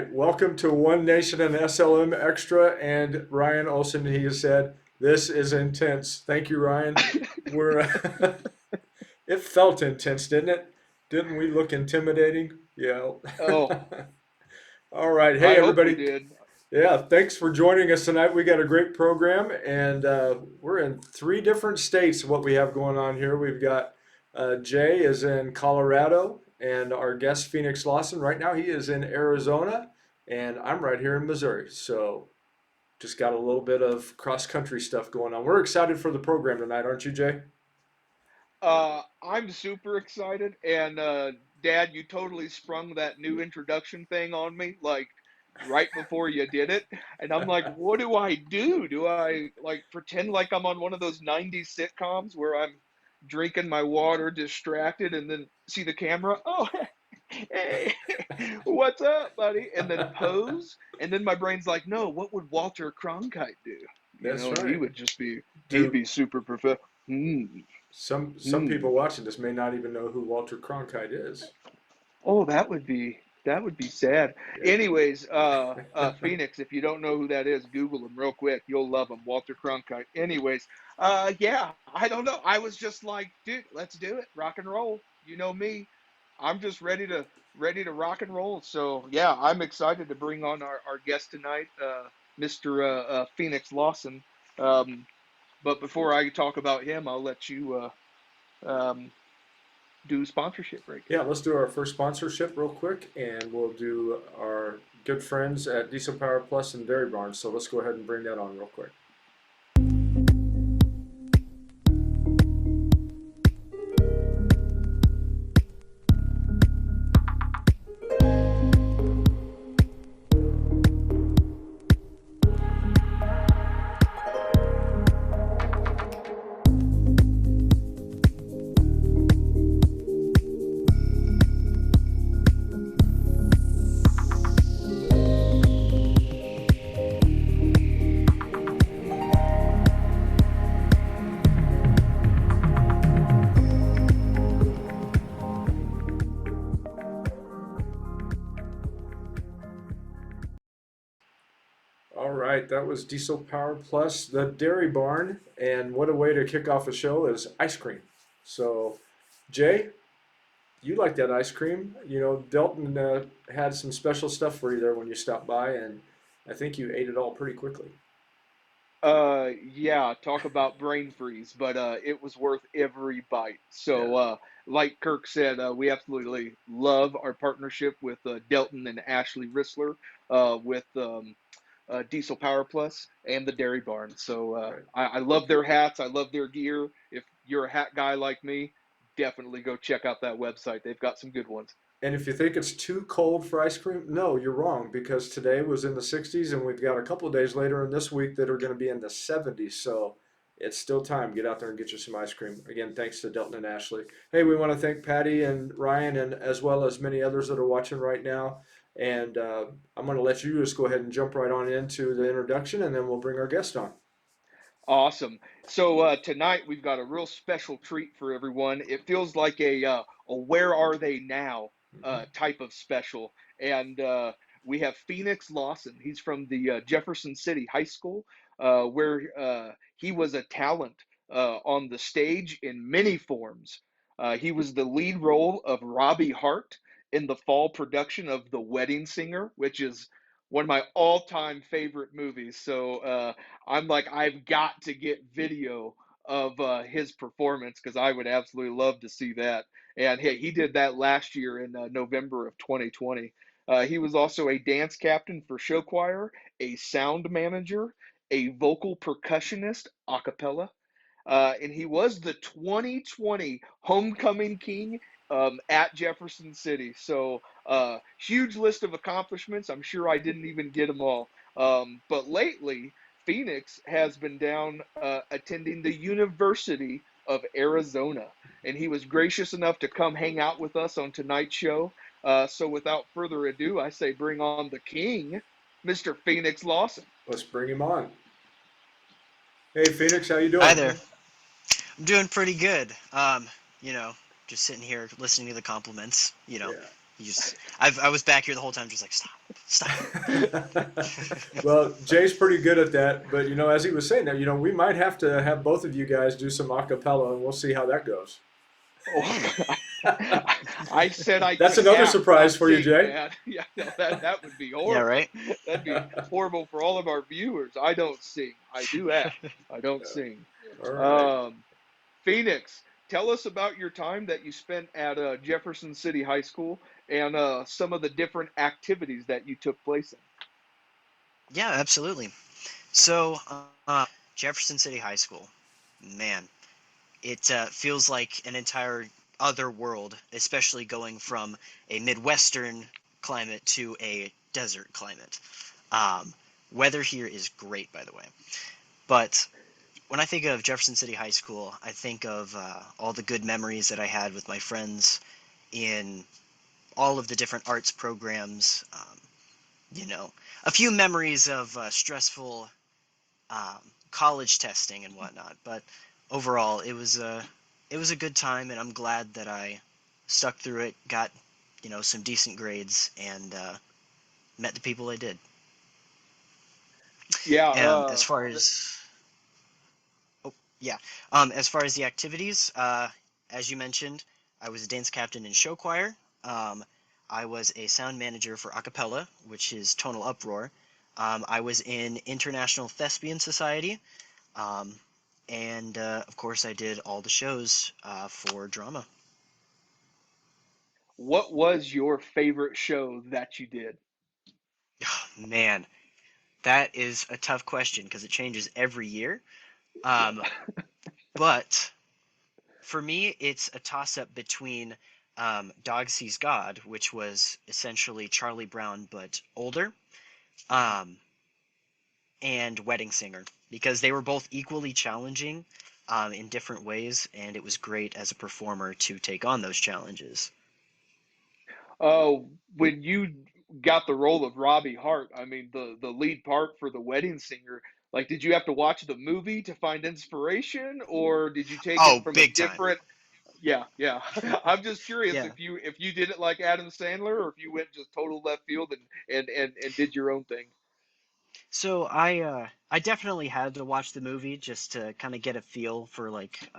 right, welcome to One Nation and SLM Extra. And Ryan Olson, he has said, "This is intense." Thank you, Ryan. We're it felt intense, didn't it? Didn't we look intimidating? Yeah. Oh, All right, hey I hope we everybody. did. Yeah, thanks for joining us tonight. We got a great program, and we're in three different states. What we have going on here, we've got Jay is in Colorado, and our guest Phoenix Lawson. Right now, he is in Arizona, and I'm right here in Missouri. So, just got a little bit of cross country stuff going on. We're excited for the program tonight, aren't you, Jay? I'm super excited, and Dad, you totally sprung that new introduction thing on me, like right before you did it, and I'm like, what do I do? Do I like pretend like I'm on one of those '90s sitcoms where I'm drinking my water, distracted, and then see the camera? Oh, hey, what's up, buddy? And then pose, and then my brain's like, no, what would Walter Cronkite do? You That's know, and he right. would just be, he'd Do be super prof. Hmm. some Hmm. people watching this may not even know who Walter Cronkite is? Oh, that would be sad. Yeah. Anyways, Phoenix, if you don't know who that is, Google him real quick. You'll love him, Walter Cronkite. Anyways, yeah, I don't know. I was just like, dude, let's do it, rock and roll. You know me, I'm just ready to rock and roll. So yeah, I'm excited to bring on our guest tonight, Mr. Phoenix Lawson. Um, but before I talk about him, I'll let you um, do sponsorship break. Yeah, let's do our first sponsorship real quick, and we'll do our good friends at Diesel Power Plus and Dairy Barn. So let's go ahead and bring that on real quick. All right, that was Diesel Power Plus, the Dairy Barn, and what a way to kick off a show is ice cream. So, Jay, you like that ice cream? You know, Delton had some special stuff for you there when you stopped by, and I think you ate it all pretty quickly. Yeah, talk about brain freeze, but it was worth every bite. Yeah. So, like Kirk said, we absolutely love our partnership with Delton and Ashley Rissler, with Diesel Power Plus and the Dairy Barn. So, Right. I love their hats. I love their gear. If you're a hat guy like me, definitely go check out that website. They've got some good ones. And if you think it's too cold for ice cream, no, you're wrong because today was in the 60s and we've got a couple of days later in this week that are going to be in the 70s. So it's still time. Get out there and get you some ice cream. Again, thanks to Delton and Ashley. Hey, we want to thank Patty and Ryan and as well as many others that are watching right now. And I'm going to let you just go ahead and jump right on into the introduction and then we'll bring our guest on. Awesome. So tonight we've got a real special treat for everyone. It feels like a "Where Are They Now" Mhm. type of special, and we have Phoenix Lawson. He's from the Jefferson City High School, where he was a talent on the stage in many forms. He was the lead role of Robbie Hart in the fall production of The Wedding Singer, which is one of my all-time favorite movies. So I'm like, I've got to get video of his performance because I would absolutely love to see that. And hey, he did that last year in November of 2020. He was also a dance captain for show choir, a sound manager, a vocal percussionist, a cappella, and he was the 2020 homecoming king at Jefferson City. So, huge list of accomplishments. I'm sure I didn't even get them all. But lately, Phoenix has been down attending the University of Arizona, and he was gracious enough to come hang out with us on tonight's show. So, without further ado, I say bring on the king, Mr. Phoenix Lawson. Let's bring him on. Hey, Phoenix, how you Hi doing? there. I'm doing pretty good. You know, just sitting here listening to the compliments. Yeah. I was back here the whole time, just like stop, stop. Well, Jay's pretty good at that, but as he was saying that, we might have to have both of you guys do some a cappella, and we'll see how that goes. Oh, I said I That's could another act, surprise not for you, sing, Jay. man. Yeah, no, that would be Yeah, horrible. right. That'd be horrible for all of our viewers. I don't sing. I do act. I don't sing. All right. Um, Phoenix, tell us about your time that you spent at Jefferson City High School and some of the different activities that you took place in. Yeah, absolutely. So, Jefferson City High School, man, it feels like an entire other world, especially going from a Midwestern climate to a desert climate. Um, Weather here is great, by the way. But when I think of Jefferson City High School, I think of all the good memories that I had with my friends in all of the different arts programs. You know, a few memories of stressful college testing and whatnot. But overall, it was a good time, and I'm glad that I stuck through it, got some decent grades, and met the people I did. Yeah, As far as oh yeah, as far as the activities, as you mentioned, I was a dance captain in show choir. Um, I was a sound manager for a cappella, which is tonal uproar. I was in International Thespian Society. Um, and of course, I did all the shows for drama. what was your favorite show that you did? Man, that is a tough question because it changes every year. Um, but for me, it's a toss up between Dog Sees God, which was essentially Charlie Brown but older, um, and Wedding Singer, because they were both equally challenging in different ways, and it was great as a performer to take on those challenges. When you got the role of Robbie Hart, I mean the lead part for the wedding singer, like did you have to watch the movie to find inspiration or did you take it Oh, from a big time. different yeah, yeah. I'm just curious Yeah. if you did it like Adam Sandler or if you went just total left field and did your own thing. So I definitely had to watch the movie just to kind of get a feel for like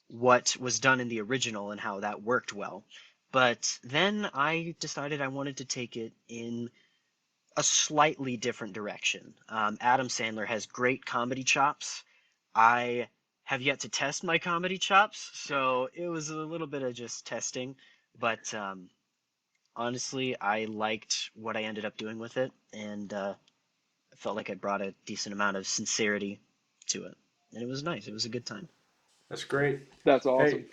what was done in the original and how that worked well. But then I decided I wanted to take it in a slightly different direction. Adam Sandler has great comedy chops. I have yet to test my comedy chops, so it was a little bit of just testing. But honestly, I liked what I ended up doing with it, and I felt like I brought a decent amount of sincerity to it, and it was nice. It was a good time. That's great. That's Hey, awesome.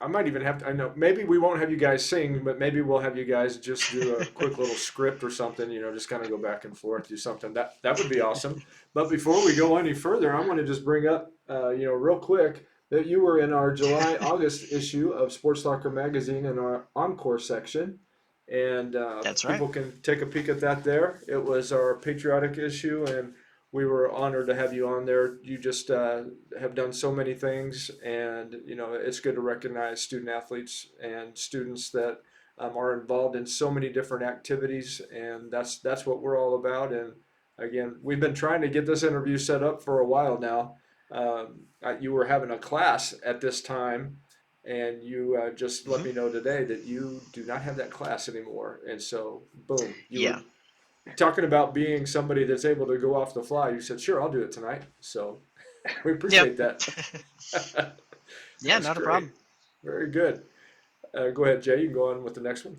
I might even have to. I know maybe we won't have you guys sing, but maybe we'll have you guys just do a quick little script or something. Just kind of go back and forth, do something that would be awesome. But before we go any further, I want to just bring up, real quick that you were in our July August issue of Sports Soccer Magazine in our Encore section, and That's right. people can take a peek at that there. It was our patriotic issue, and we were honored to have you on there. You just have done so many things, and it's good to recognize student athletes and students that are involved in so many different activities, and that's what we're all about. And again, we've been trying to get this interview set up for a while now. You were having a class at this time, and you just let Hmm. me know today that you do not have that class anymore. And so, boom, you Yeah. were talking about being somebody that's able to go off the fly. You said, "Sure, I'll do it tonight." So we Yep. appreciate that. Yeah, That's not a great. problem. Very good. Go ahead, Jay. You can go on with the next one.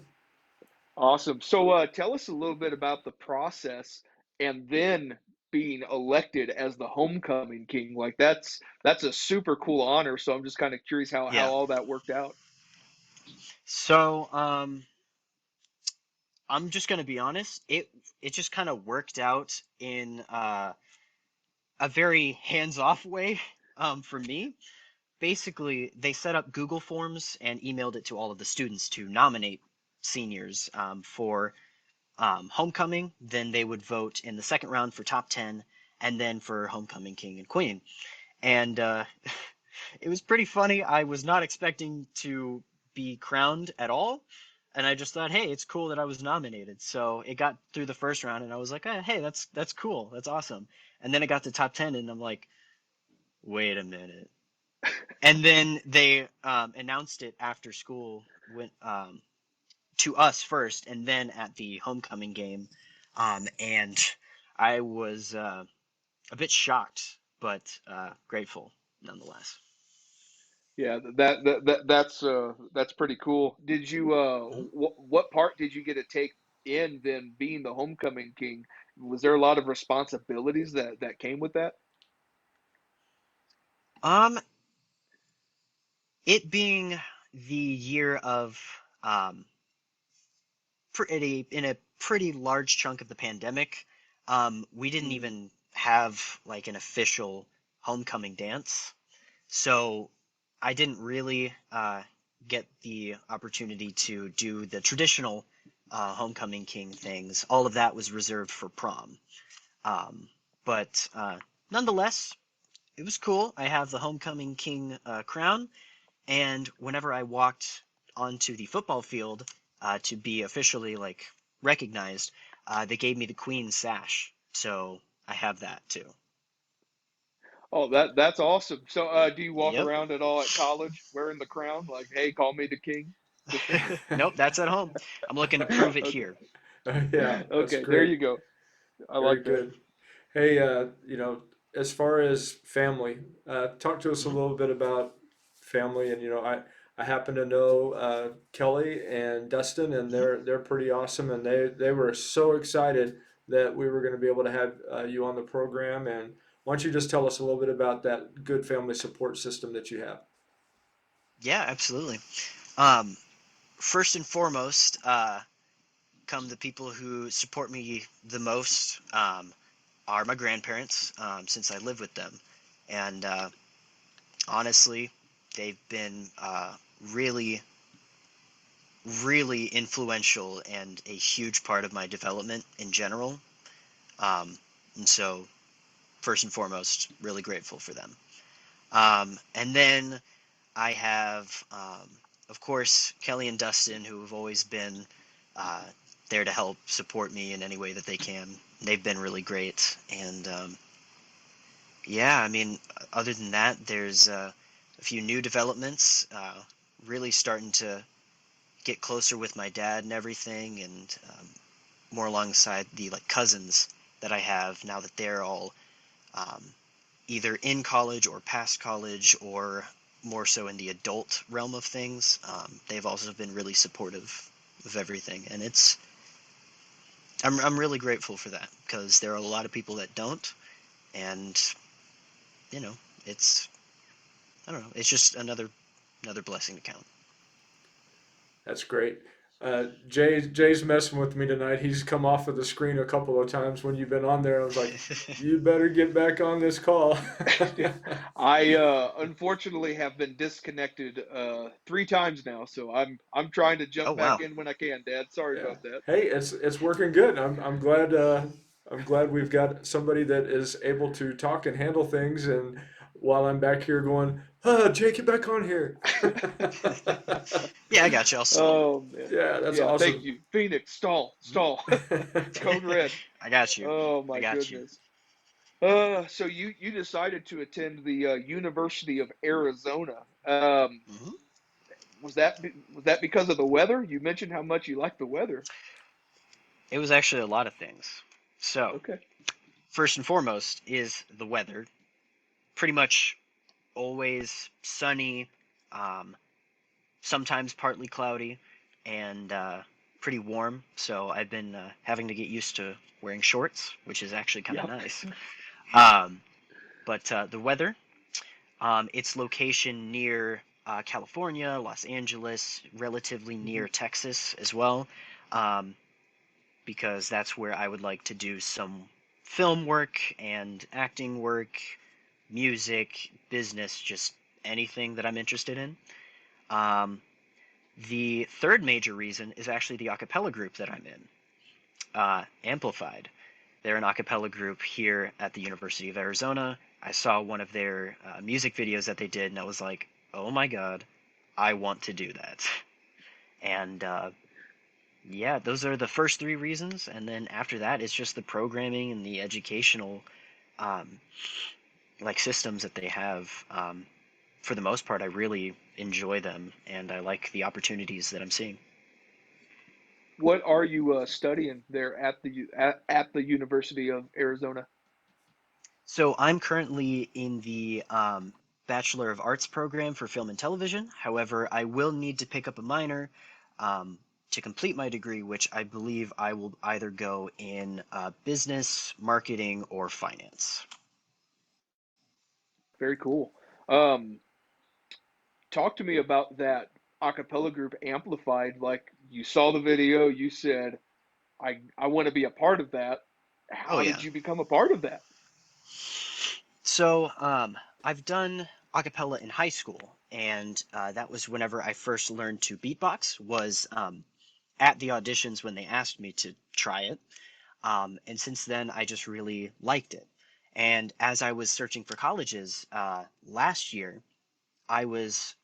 Awesome. So tell us a little bit about the process and then being elected as the homecoming king. Like that's a super cool honor. So I'm just kind of curious how Yeah. all that worked out. So, I'm just gonna be honest. It just kind of worked out in a very hands-off way for me. Basically, they set up Google Forms and emailed it to all of the students to nominate seniors for homecoming. Then they would vote in the second round for top 10, and then for homecoming king and queen. And it was pretty funny. I was not expecting to be crowned at all. and I just thought, hey, it's cool that I was nominated. So it got through the first round, and I was like, hey, that's cool, that's awesome. And then it got to top 10, and I'm like, wait a minute. And then they announced it after school went to us first, and then at the homecoming game. And I was a bit shocked, but grateful nonetheless. Yeah, that's pretty cool. Did you Mhm. what part did you get to take in then being the homecoming king? Was there a lot of responsibilities that came with that? Um, it being the year of um, in a pretty large chunk of the pandemic, we didn't Mm. even have like an official homecoming dance. So I didn't really get the opportunity to do the traditional homecoming king things. All of that was reserved for prom. Um, but nonetheless, it was cool. I have the homecoming king crown, and whenever I walked onto the football field to be officially like recognized, they gave me the queen sash. So I have that too. Oh, that's awesome. So, do you walk Yep. around at all at college wearing the crown, like, "Hey, call me the king"? Nope, that's at home. I'm looking to prove it Okay, here. Yeah, that's okay, there great. you go. I Very like that. good. Hey, as far as family, talk to us a Mhm. little bit about family. And I happen to know Kelly and Dustin, and Mhm. they're pretty awesome. And they were so excited that we were going to be able to have you on the program. And why don't you just tell us a little bit about that good family support system that you have? Yeah, absolutely. Um, First and foremost, come the people who support me the most are my grandparents, since I live with them, and honestly, they've been really, really influential and a huge part of my development in general. And so, first and foremost, really grateful for them. And then I have, of course, Kelly and Dustin, who have always been uh, there to help support me in any way that they can. They've been really great. And yeah, I mean, other than that, there's a few new developments. Really starting to get closer with my dad and everything, and more alongside the like cousins that I have now that they're all um, either in college or past college or more so in the adult realm of things. They've also been really supportive of everything, and I'm really grateful for that because there are a lot of people that don't, and you know it's I don't know, it's just another blessing to count. That's great. Jay's messing with me tonight. He's come off of the screen a couple of times when you've been on there. I was like, you better get back on this call. I unfortunately have been disconnected 3 times now, so I'm trying to Oh jump back wow. in when I can, Dad. Sorry Yeah. about that. Hey, it's working good. I'm glad we've got somebody that is able to talk and handle things. And while I'm back here going, Jay, get back on here. Yeah, I got you. I'll stall. Oh man. Yeah, that's Yeah, thank awesome. you. Phoenix, stall, stall. Code red. I got you. Oh I my got you. goodness. So you decided to attend the University of Arizona. Hmm. Was that because of the weather? You mentioned how much you like the weather. It was actually a lot of things. So, Okay. first and foremost is the weather. Pretty much always sunny, um, sometimes partly cloudy, and pretty warm. So I've been having to get used to wearing shorts, which is actually kind of Yep. nice. Um, but the weather, its location near California, Los Angeles, relatively Mhm. near Texas as well, um, because that's where I would like to do some film work and acting work, music, business, just anything that I'm interested in. Um, the third major reason is actually the acapella group that I'm in, Amplified. They're an acapella group here at the University of Arizona. I saw one of their music videos that they did, and I was like, oh my god, I want to do that. And Yeah, those are the first three reasons, and then after that, it's just the programming and the educational, um, like systems that they have. For the most part, I really enjoy them, and I like the opportunities that I'm seeing. What are you studying there at at the University of Arizona? So I'm currently in the Bachelor of Arts program for film and television. However, I will need to pick up a minor um, to complete my degree, which I believe I will either go in business, marketing, or finance. Very cool. Um, Talk to me about that a cappella group Amplified. Like you saw the video, you said, I want to be a part of that. Oh How did yeah. you become a part of that? So I've done a cappella in high school, and that was whenever I first learned to beatbox. Was at the auditions when they asked me to try it. And since then, I just really liked it. And as I was searching for colleges last year, I was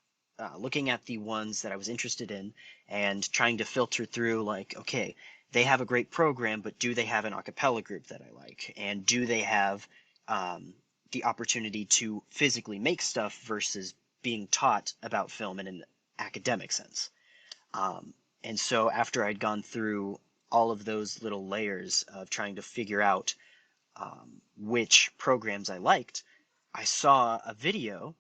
looking at the ones that I was interested in and trying to filter through, like, okay, they have a great program, but do they have an a cappella group that I like? And do they have um, the opportunity to physically make stuff versus being taught about film in an academic sense? Um, and so after I'd gone through all of those little layers of trying to figure out which programs I liked, I saw a video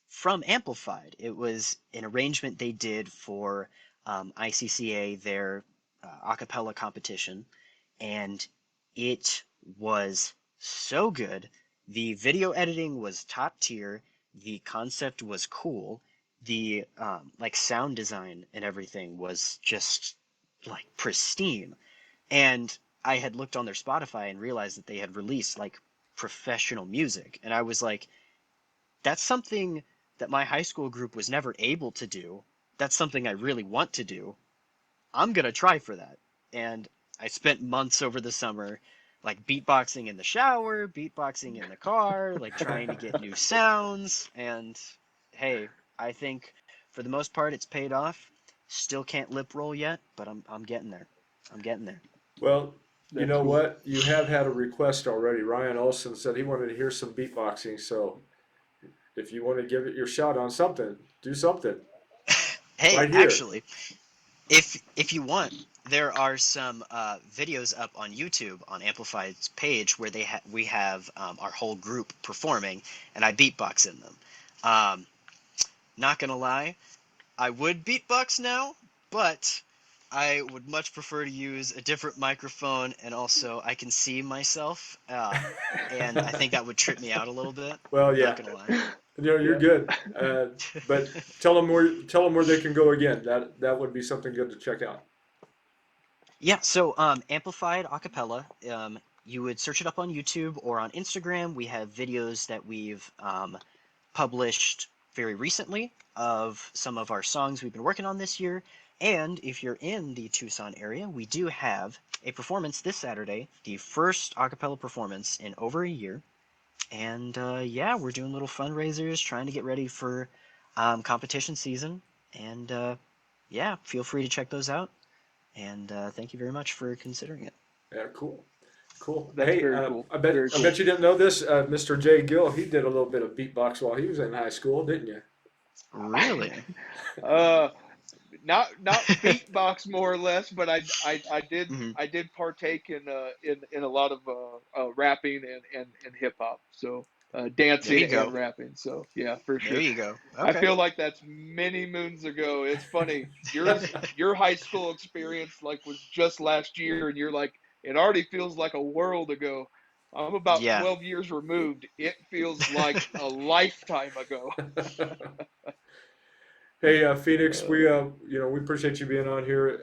from Amplified. It was an arrangement they did for ICCA, their a cappella competition, and it was so good. The video editing was top tier. The concept was cool. The like sound design and everything was just like pristine. And I had looked on their Spotify and realized that they had released like professional music, and I was like, that's something that my high school group was never able to do. That's something I really want to do. I'm gonna try for that. And I spent months over the summer like beatboxing in the shower, beatboxing in the car, like trying to get new sounds. And hey, I think for the most part it's paid off. Still can't lip roll yet, but I'm getting there. I'm getting there. Well, you That's know cool. what? You have had a request already. Ryan Olson said he wanted to hear some beatboxing. So if you want to give it your shot on something, do something Hey, right here. actually, if you want, there are some videos up on YouTube on Amplified's page where we have our whole group performing, and I beatbox in them. Um, Not gonna lie, I would beatbox now, but I would much prefer to use a different microphone, and also I can see myself, and I think that would trip me out a little bit. Well, Not yeah, gonna lie. you're Yeah. good. But tell them where they can go again. That would be something good to check out. Yeah, so Amplified Acapella, you would search it up on YouTube or on Instagram. We have videos that we've published very recently of some of our songs we've been working on this year. And if you're in the Tucson area, we do have a performance this Saturday, the first acapella performance in over a year. And yeah, we're doing little fundraisers, trying to get ready for competition season. And yeah, feel free to check those out. And thank you very much for considering it. Yeah, cool, cool. That's Hey, very cool. I bet Very I cool. bet you didn't know this. Mr. Jay Gill, he did a little bit of beatbox while he was in high school, didn't you? Really? uh, not beatbox more or less, but Hmm. I did partake in a lot of rapping and hip hop. So There dancing you and go. rapping. So yeah, for There sure. you go. I Okay. feel like that's many moons ago. It's funny. Your high school experience like was just last year, and you're like it already feels like a world ago. I'm about Yeah. 12 years removed. It feels like a lifetime ago. Hey, Phoenix, Uh, we appreciate you being on here.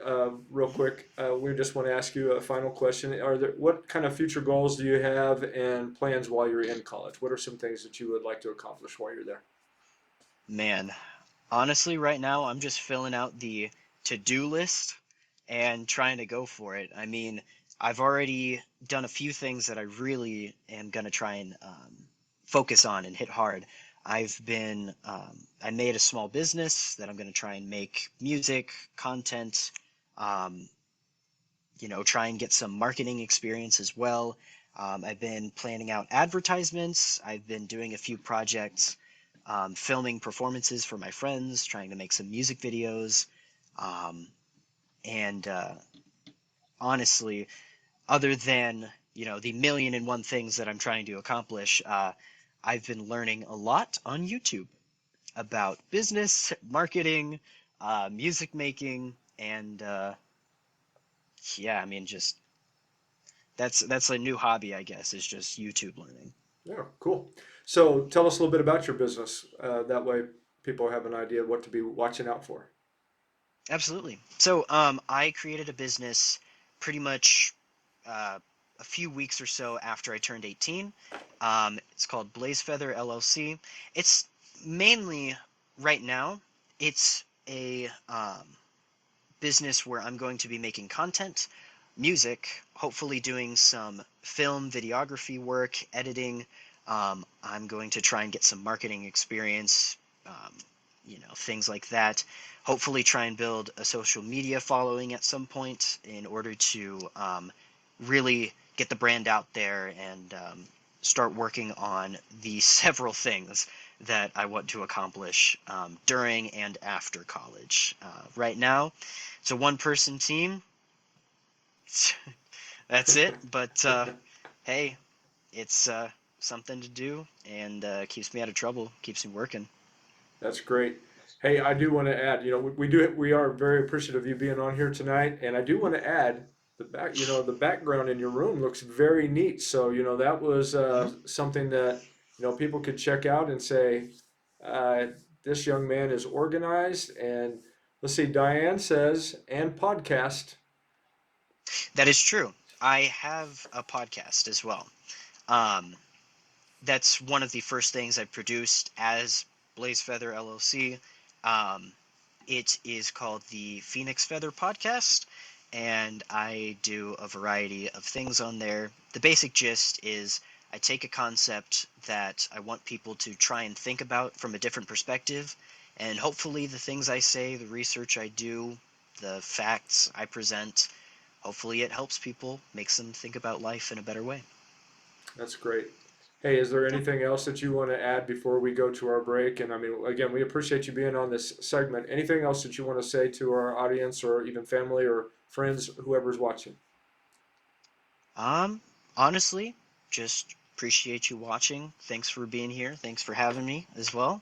Real quick, we just want to ask you a final question. What kind of future goals do you have and plans while you're in college? What are some things that you would like to accomplish while you're there? Man, honestly, right now I'm just filling out the to-do list and trying to go for it. I mean, I've already done a few things that I really am gonna try and focus on and hit hard. I made a small business that I'm gonna try and make music, content, um, try and get some marketing experience as well. I've been planning out advertisements. I've been doing a few projects, filming performances for my friends, trying to make some music videos. And honestly, other than, the million and one things that I'm trying to accomplish, I've been learning a lot on YouTube about business, marketing, music making, and yeah, I mean, just that's a new hobby, I guess, is just YouTube learning. Yeah, cool. So tell us a little bit about your business. That way people have an idea of what to be watching out for. Absolutely. So, I created a business pretty much uh, a few weeks or so after I turned 18. It's called Blaze Feather LLC. It's mainly right now. It's a business where I'm going to be making content, music, hopefully doing some film, videography work, editing. I'm going to try and get some marketing experience, things like that. Hopefully, try and build a social media following at some point in order to really get the brand out there and start working on the several things that I want to accomplish during and after college. Right now, it's a one-person team. That's it. But hey, it's something to do and keeps me out of trouble, keeps me working. That's great. Hey, I do want to add, we are very appreciative of you being on here tonight, and I do want to add the background in your room looks very neat. So, that was Hmm. something that, people could check out and say, uh, this young man is organized. And let's see, Diane says, and podcast. That is true. I have a podcast as well. Um, that's one of the first things I produced as Blaze Feather LLC. Um, it is called the Phoenix Feather Podcast, and I do a variety of things on there. The basic gist is I take a concept that I want people to try and think about from a different perspective, and hopefully the things I say, the research I do, the facts I present, hopefully it helps people, makes them think about life in a better way. That's great. Hey, is there Yeah. anything else that you want to add before we go to our break? And I mean, again, we appreciate you being on this segment. Anything else that you want to say to our audience or even family or friends, whoever's watching? Um, Honestly, just appreciate you watching. Thanks for being here. Thanks for having me as well.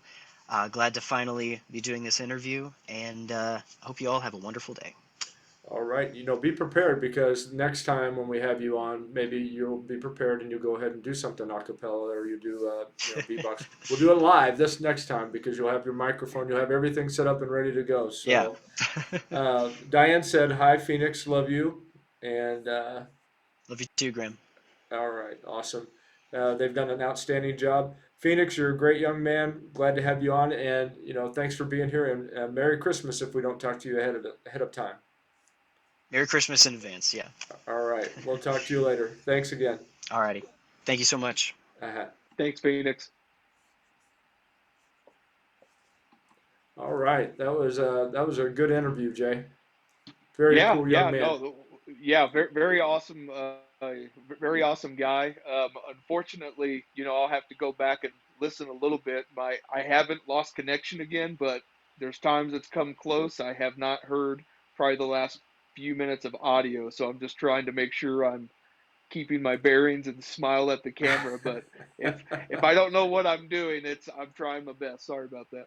Glad to finally be doing this interview, and hope you all have a wonderful day. All right, be prepared because next time when we have you on, maybe you'll be prepared and you'll go ahead and do something a cappella or you do, beatbox. We'll do it live this next time because you'll have your microphone, you'll have everything set up and ready to go. Yeah. So, Diane said, "Hi, Phoenix, love you," and Love you too, Graham. all right, awesome. They've done an outstanding job. Phoenix, you're a great young man. Glad to have you on, and thanks for being here. And Merry Christmas if we don't talk to you ahead of time. Merry Christmas in advance. Yeah. All right, we'll talk to you later. Thanks again. Alrighty. Thank you so much. Uh-huh. Thanks, Phoenix. All right, that was a good interview, Jay. Very Yeah, cool young yeah, man. no, yeah, very, very awesome, very awesome guy. Unfortunately, I'll have to go back and listen a little bit. I haven't lost connection again, but there's times it's come close. I have not heard probably the last few minutes of audio, so I'm just trying to make sure I'm keeping my bearings and smile at the camera. But if I don't know what I'm doing, I'm trying my best. Sorry about that.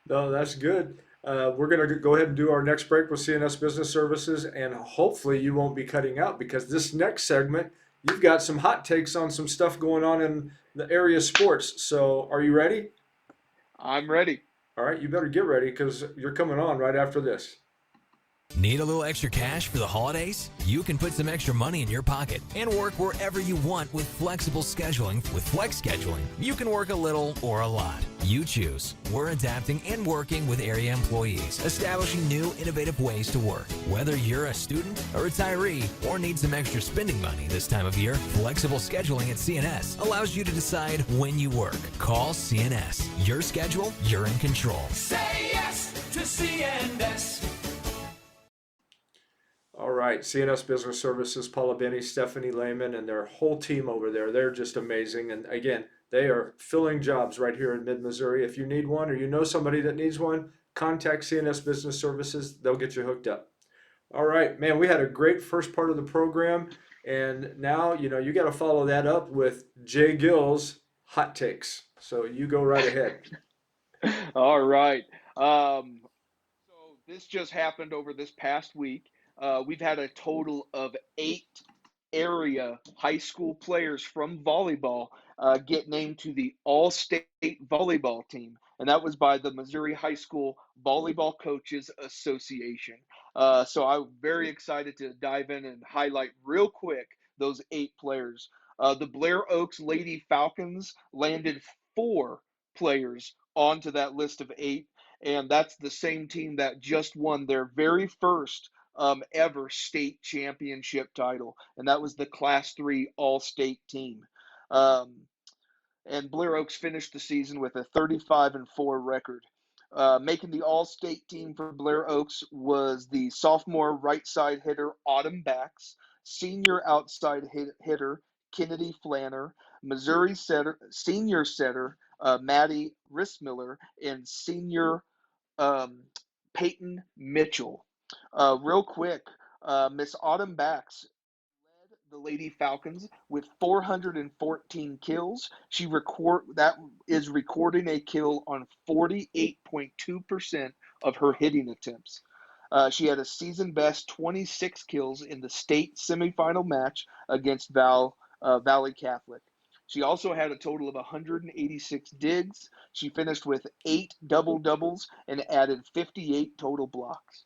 No, that's good. We're going to go ahead and do our next break with CNS Business Services, and hopefully you won't be cutting out because this next segment, you've got some hot takes on some stuff going on in the area of sports. So, are you ready? I'm ready. All right, you better get ready because you're coming on right after this. Need a little extra cash for the holidays? You can put some extra money in your pocket and work wherever you want with flexible scheduling. With Flex Scheduling, you can work a little or a lot. You choose. We're adapting and working with area employees, establishing new, innovative ways to work. Whether you're a student, a retiree, or need some extra spending money this time of year, flexible scheduling at CNS allows you to decide when you work. Call CNS. Your schedule, you're in control. Say yes to CNS. All right. Right. CNS Business Services, Paula Benny, Stephanie Lehman, and their whole team over there. They're just amazing. And again, they are filling jobs right here in mid Missouri. If you need one or you know somebody that needs one, contact CNS Business Services. They'll get you hooked up. All right, man, we had a great first part of the program. And now, you got to follow that up with Jay Gill's hot takes. So you go right ahead. All right. So this just happened over this past week. We've had a total of 8 area high school players from volleyball get named to the All-State Volleyball team, and that was by the Missouri High School Volleyball Coaches Association. So I'm very excited to dive in and highlight real quick those 8 players. The Blair Oaks Lady Falcons landed 4 players onto that list of 8, and that's the same team that just won their very first ever state championship title, and that was the Class 3 All-State team. Um, and Blair Oaks finished the season with a 35-4 record. Making the All-State team for Blair Oaks was the sophomore right side hitter Autumn Bax, senior outside hitter Kennedy Flanner, Missouri senior setter Maddie Rissmiller, and senior um, Peyton Mitchell. Real quick, Miss Autumn Bax led the Lady Falcons with 414 kills. That is recording a kill on 48.2% of her hitting attempts. She had a season best 26 kills in the state semifinal match against Valley Catholic. She also had a total of 186 digs. She finished with 8 double doubles and added 58 total blocks.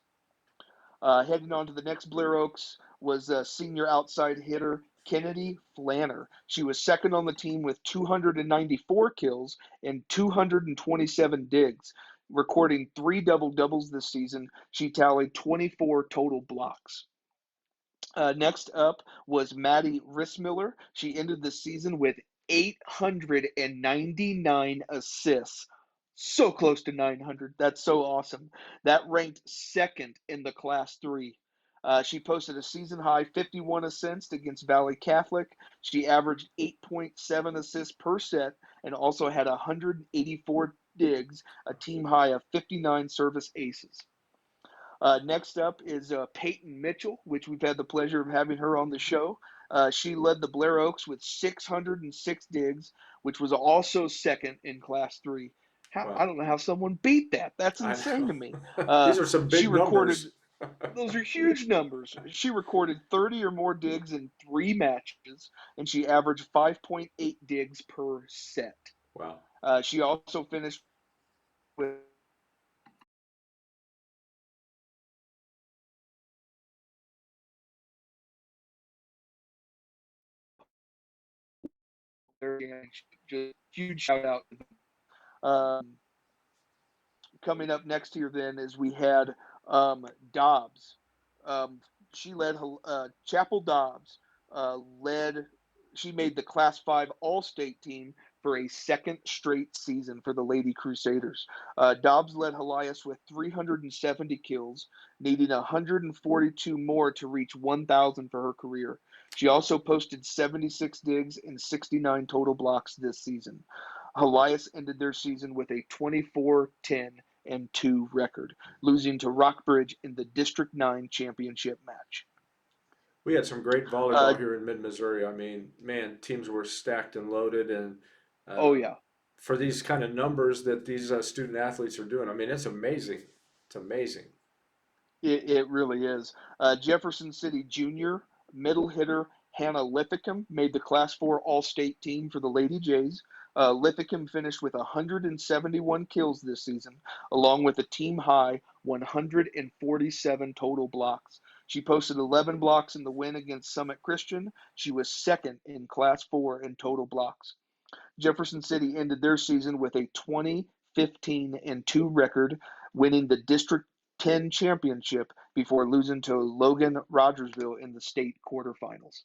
Heading on to the next Blair Oaks was senior outside hitter Kennedy Flanner. She was second on the team with 294 kills and 227 digs. Recording 3 double doubles this season, she tallied 24 total blocks. Next up was Maddie Rissmiller. She ended the season with 899 assists. So close to 900. That's so awesome. That ranked second in the Class 3. She posted a season high 51 assists against Valley Catholic. She averaged 8.7 assists per set and also had 184 digs, a team high of 59 service aces. Next up is Peyton Mitchell, which we've had the pleasure of having her on the show. She led the Blair Oaks with 606 digs, which was also second in Class 3. I Wow. don't know how someone beat that. That's I insane know. to me. These are some She big recorded, numbers. those are huge numbers. She recorded 30 or more digs in 3 matches, and she averaged 5.8 digs per set. Wow. She also finished with just huge shout out. Um, Coming up next here then is we had Dobbs. Um, she led Chapel Dobbs led. She made the Class 5 All-State team for a second straight season for the Lady Crusaders. Dobbs led Helias with 370 kills, needing 142 more to reach 1,000 for her career. She Wow. also posted 76 digs and 69 total blocks this season. Helias ended their season with a 24-10-2 record, losing to Rockbridge in the District 9 championship match. We had some great Uh, volleyball here in mid Missouri. I mean, man, teams were stacked and loaded. And oh, um, yeah. for these kind of numbers that these student athletes are doing, I mean, it's amazing. It's amazing. It really is. Jefferson City Junior middle hitter Hannah Lithicum made the Class 4 All-State team for the Lady Jays. Lithicum finished with 171 kills this season, along with a team high 147 total blocks. She posted 11 blocks in the win against Summit Christian. She was second in Class 4 in total blocks. Jefferson City ended their season with a 20-15-2 record, winning the District 10 championship before losing to Logan Rogersville in the state quarterfinals.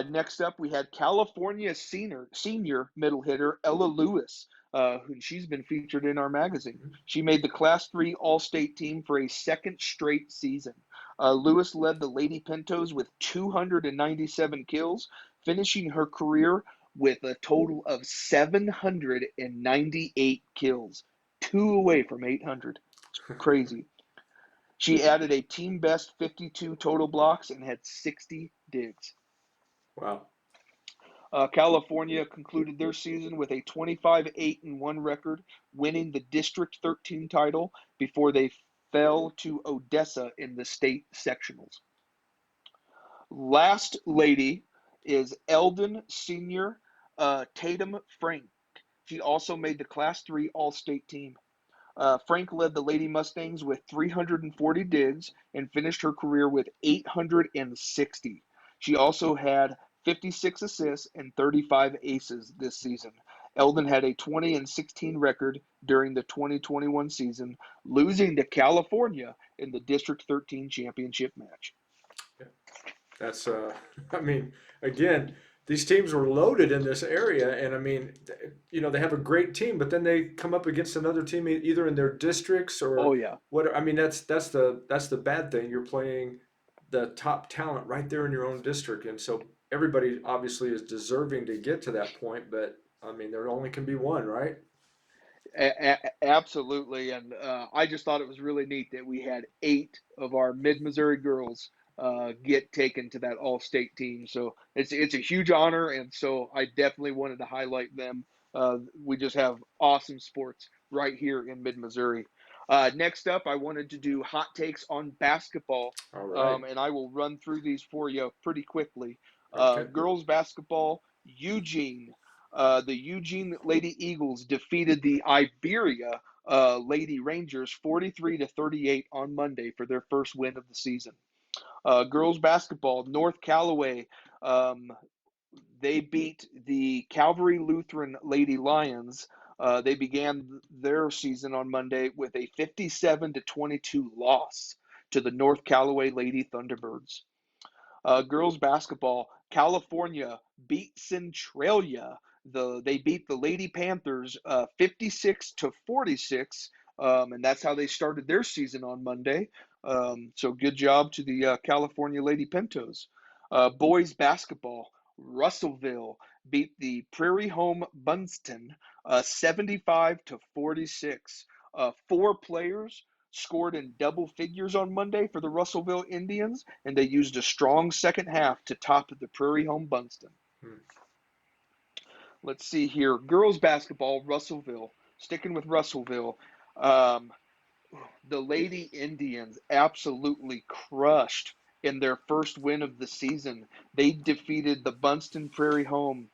Next up, we had California senior middle hitter Ella Lewis. who she's been featured in our magazine. She made the Class 3 All-State team for a second straight season. Lewis led the Lady Pintos with 297 kills, finishing her career with a total of 798 kills, 2 away from 800. It's crazy. She added a team best 52 total blocks and had 60 digs. Wow. California concluded their season with a 25-8-1 record, winning the District 13 title before they fell to Odessa in the state sectionals. Last lady is Eldon Senior Tatum Frank. She also made the Class 3 All-State team. Frank led the Lady Mustangs with 340 digs and finished her career with 860. She also had 56 assists and 35 aces this season. Eldon had a 20-16 record during the 2021 season, losing to California in the District 13 championship match. That's, I mean, again, these teams were loaded in this area, and I mean, they have a great team, but then they come up against another team either in their districts or Oh yeah. what. I mean, that's the bad thing. You're playing the top talent right there in your own district, and so everybody obviously is deserving to get to that point, but I mean, there only can be one, right? Absolutely, and I just thought it was really neat that we had 8 of our Mid-Missouri girls get taken to that All-State team. So it's a huge honor, and so I definitely wanted to highlight them. We just have awesome sports right here in Mid-Missouri. Next up, I wanted to do hot takes on basketball, All right. and I will run through these for you pretty quickly. Okay. Girls basketball, Eugene. The Eugene Lady Eagles defeated the Iberia Lady Rangers 43-38 on Monday for their first win of the season. Girls basketball, North Callaway, they beat the Calvary Lutheran Lady Lions. They began their season on Monday with a 57-22 loss to the North Callaway Lady Thunderbirds. Girls basketball, California beat Centralia. They beat the Lady Panthers 56-46, and that's how they started their season on Monday. So good job to the California Lady Pintos. Boys basketball, Russellville beat the Prairie Home Bunston 75-46. 4 players scored in double figures on Monday for the Russellville Indians, and they used a strong second half to top the Prairie Home Bunston. Let's see here. Girls basketball, Russellville. Sticking with Russellville. The Lady Indians absolutely crushed in their first win of the season. They defeated the Bunston Prairie Home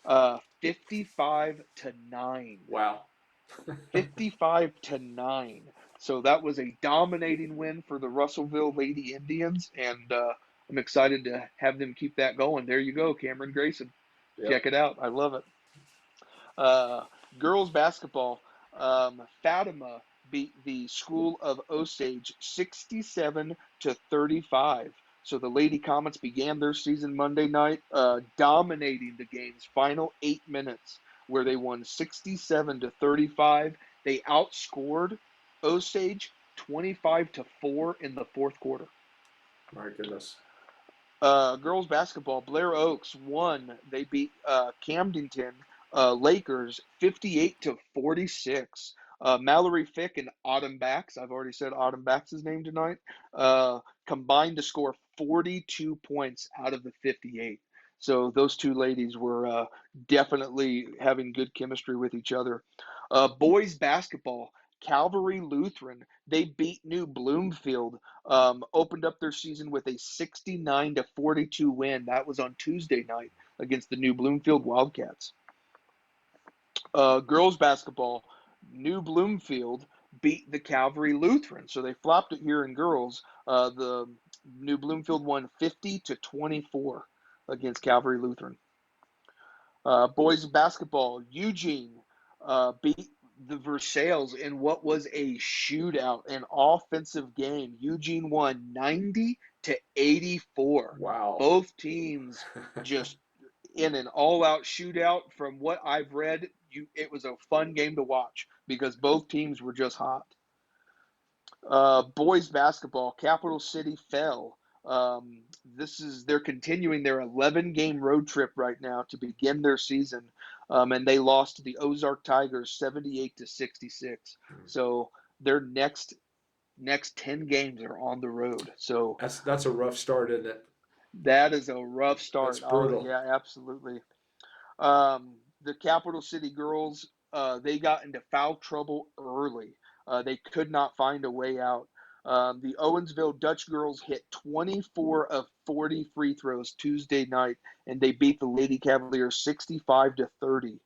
55-9. Wow. 55-9. So that was a dominating win for the Russellville Lady Indians, and I'm excited to have them keep that going. There you go, Cameron Grayson. Yep. Check it out. I love it. Girls basketball, Fatima beat the School of Osage 67-35. So the Lady Comets began their season Monday night, dominating the game's final 8 minutes, where they won 67-35. They outscored Osage 25-4 in the fourth quarter. My goodness. Girls basketball, Blair Oaks won. They beat Camdenton Lakers 58-46. Mallory Fick and Autumn Bax, I've already said Autumn Bax's name tonight, combined to score 42 points out of the 58. So those two ladies were definitely having good chemistry with each other. Boys basketball, Calvary Lutheran, they beat New Bloomfield, opened up their season with a 69-42 win. That was on Tuesday night against the New Bloomfield Wildcats. Girls basketball, New Bloomfield beat the Calvary Lutheran. So they flopped it here in girls. The New Bloomfield won 50-24 against Calvary Lutheran. Boys basketball, Eugene beat the Versailles in what was a shootout, an offensive game. Eugene won 90-84. Wow. Both teams just in an all-out shootout. From what I've read, it was a fun game to watch because both teams were just hot. Boys basketball, Capital City fell. They're continuing their 11-game road trip right now to begin their season, and they lost to the Ozark Tigers 78-66. So their next 10 games are on the road. So That's a rough start, isn't it? that is a rough That's start. Oh brutal. yeah, absolutely. The Capital City girls, they got into foul trouble early. They could not find a way out. The Owensville Dutch girls hit 24 of 40 free throws Tuesday night, and they beat the Lady Cavaliers 65-30.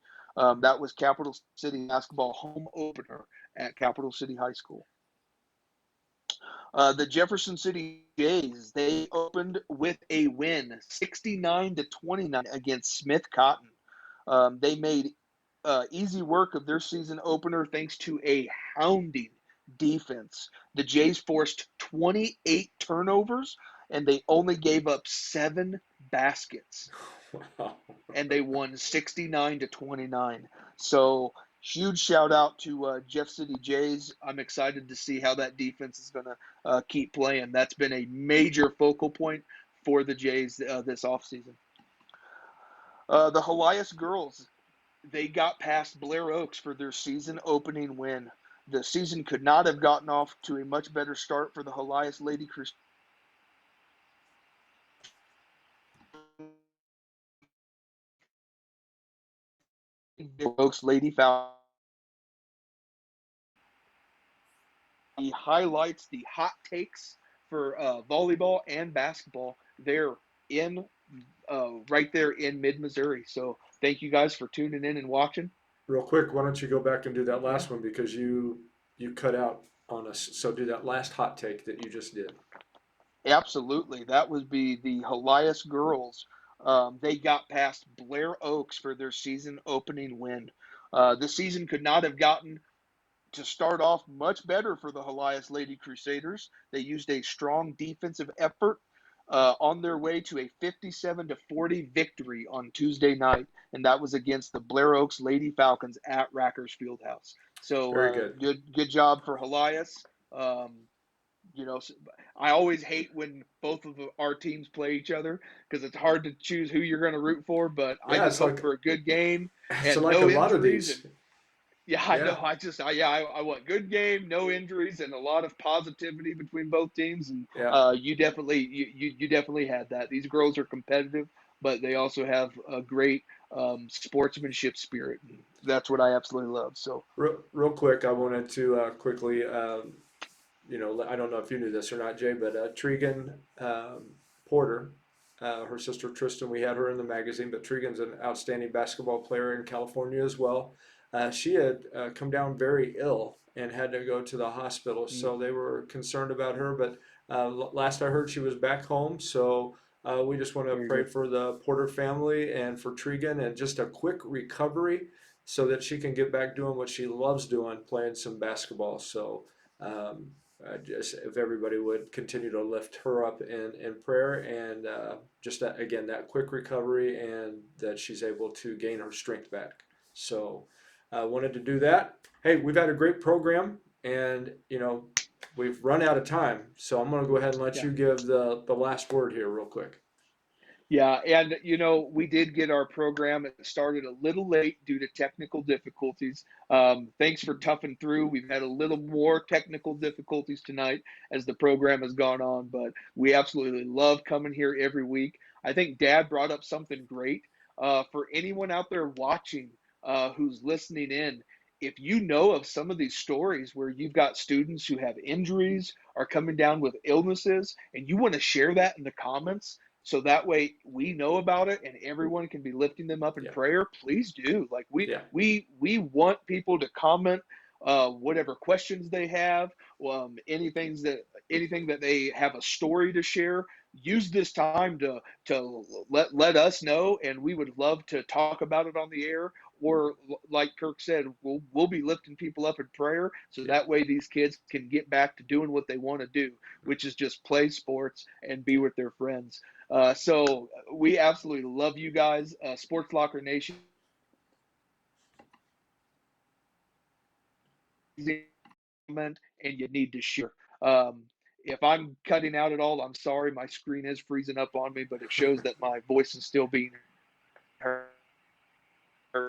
That was Capital City basketball home opener at Capital City High School. The Jefferson City Jays, they opened with a win, 69-29 against Smith Cotton. They made easy work of their season opener thanks to a hounding defense. The Jays forced 28 turnovers and they only gave up 7 baskets. Wow. And they won 69-29. So huge shout out to Jeff City Jays. I'm excited to see how that defense is going to keep playing. That's been a major focal point for the Jays this offseason. The Helias girls, they got past Blair Oaks for their season opening win. The season could not have gotten off to a much better start for the Helias Lady Crusaders. Oaks Lady Falcons. The highlights, the hot takes for volleyball and basketball, they're in right there in mid-Missouri. So thank you guys for tuning in and watching. Real quick, why don't you go back and do that Yeah. last one because you cut out on us. So do that last hot take that you just did. Absolutely. That would be the Helias girls. They got past Blair Oaks for their season opening win. The season could not have gotten to start off much better for the Helias Lady Crusaders. They used a strong defensive effort on their way to a 57-40 victory on Tuesday night, and that was against the Blair Oaks Lady Falcons at Rackers Fieldhouse. Very So good. good job for Helias. I always hate when both of our teams play each other because it's hard to choose who you're going to root for. But I Yeah, just hope for a good game it's and like a no lot of injuries. And these. yeah, I know. Yeah. I want good game, no injuries, and a lot of positivity between both teams. And Yeah. you definitely had that. These girls are competitive, but they also have a great sportsmanship spirit. And that's what I absolutely love. So Real quick, I wanted to quickly, I don't know if you knew this or not, Jay, but Tregan Porter, her sister Tristan, we had her in the magazine, but Tregan's an outstanding basketball player in California as well. She had come down very ill and had to go to the hospital, so they were concerned about her. But last I heard, she was back home. So we just want to very pray good. for the Porter family and for Tregan and just a quick recovery so that she can get back doing what she loves doing, playing some basketball. So just if everybody would continue to lift her up in prayer and just again that quick recovery and that she's able to gain her strength back. So I wanted to do that. Hey, we've had a great program, and we've run out of time. So I'm going to go ahead and let Yeah. you give the last word here, real quick. Yeah, and we did get our program. It started a little late due to technical difficulties. Thanks for toughing through. We've had a little more technical difficulties tonight as the program has gone on, but we absolutely love coming here every week. I think Dad brought up something great for anyone out there watching who's listening in. If you know of some of these stories where you've got students who have injuries, are coming down with illnesses, and you want to share that in the comments, so that way we know about it and everyone can be lifting them up in Yeah, prayer, please do. Like yeah, we want people to comment whatever questions they have, anything that they have a story to share. Use this time to let us know, and we would love to talk about it on the air. Or like Kirk said, we'll be lifting people up in prayer, so yeah. that way these kids can get back to doing what they want to do, which is just play sports and be with their friends. So we absolutely love you guys. Sports Locker Nation comment, and you need to share. Um, if I'm cutting out at all, I'm sorry. My screen is freezing up on me, but it shows that my voice is still being heard.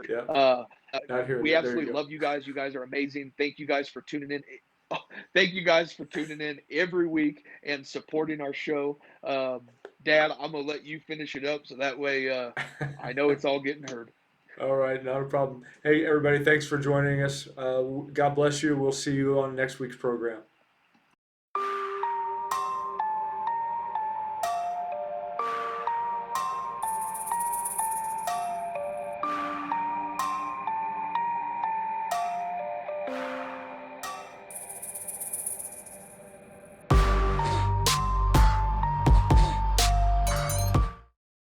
Yeah, Uh, not hearing we it. There you absolutely go. love you guys. You guys are amazing. Thank you guys for tuning in. Oh, thank you guys for tuning in every week and supporting our show. Dad, I'm gonna let you finish it up so that way I know it's all getting heard. All right, not a problem. Hey, everybody, thanks for joining us. God bless you. We'll see you on next week's program.